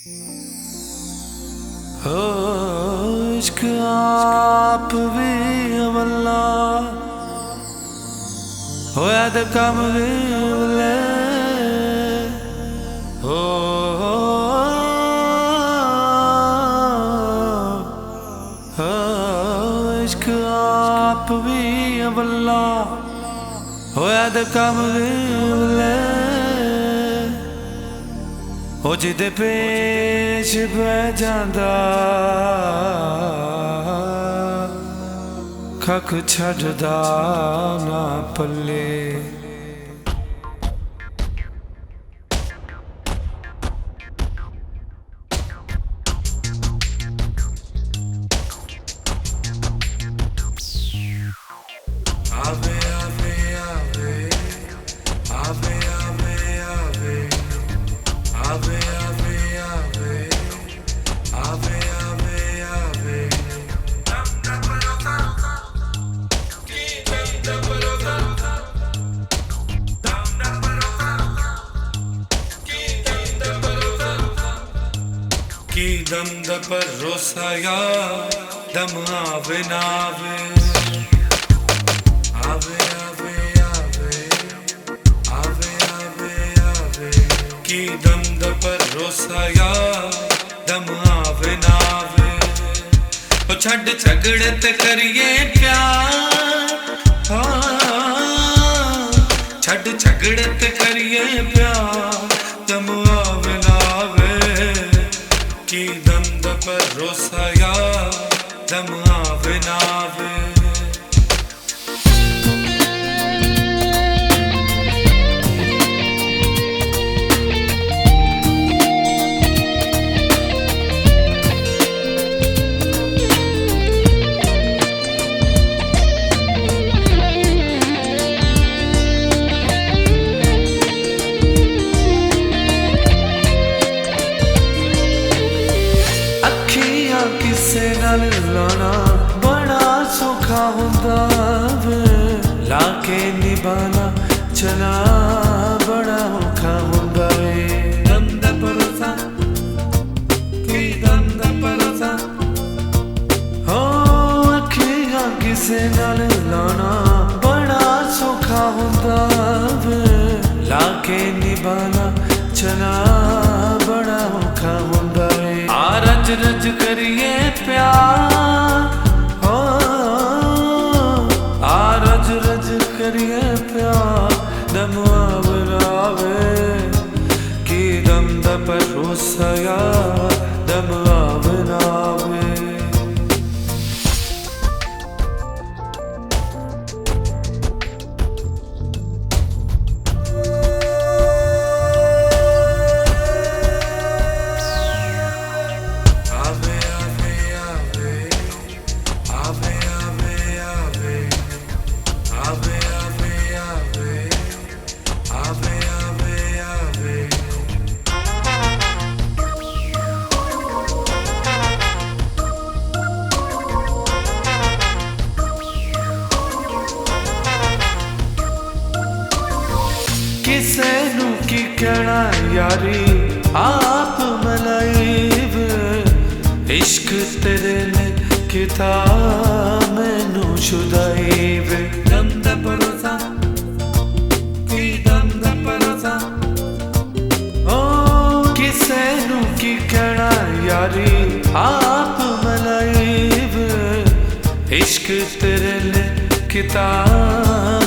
हो इश्क आप भी अमला होया ते कम भी अमले हो इश्क आप भी अमला होया ते कम भी अमले हो जिदे पेश पै जांदा कख छड्डदा ना पल्ले आवे आवे आवे आवे आवे आवे आवे आवे आवे आवे आवे की दम द भरोसा या दम आवे नावे आवे आवे आवे आवे आवे आवे की दम द भरोसा या दम आवे नावे ओ छड्ड झगड़े ते करिए प्यार छड्ड झगड़े ते करिए प्यार दम आवे नावे की दम द भरोसा या दम आवे नावे किसे नाल लाना बड़ा सौखा हुंदा वे लाके निभाना चला बड़ा औखा हुंदा वे दम दा भरोसा की दम दा भरोसा हो अखियां किसे नाल लाना बड़ा सौखा हुंदा वे लाके निभाना चला बड़ा औखा हुंदा वे रज रज करिए प्यार हो रज रज करिए प्यार दम आवरावे की दम द भरोसा या दम आवरावे किसे नू की कहना यारी आप मलाइब इश्क तेरे ने किता मैनू छुदाइब दम दा भरोसा की दम दा भरोसा ओ किसे नू की कहना यारी आप मलाइब इश्क तेरे ने किता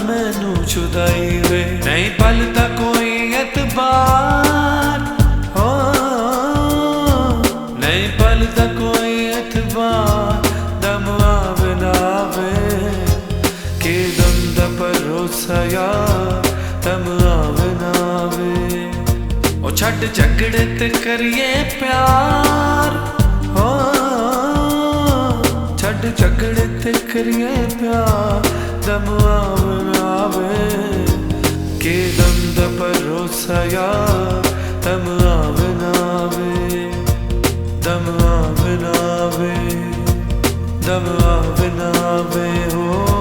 मैनू छुदाइब नहीं पलता कोई एतबार हो नहीं पलता कोई एतबार दम आवे नावे के दम द भरोसा या दम आवे नावे ओ छड्ड झगड़े ते करिए प्यार हो छड्ड झगड़े ते करिए प्यार दम आवे नावे के दम द भरोसा या दम आवे नावे दम आवे नावे दम आवे नावे हो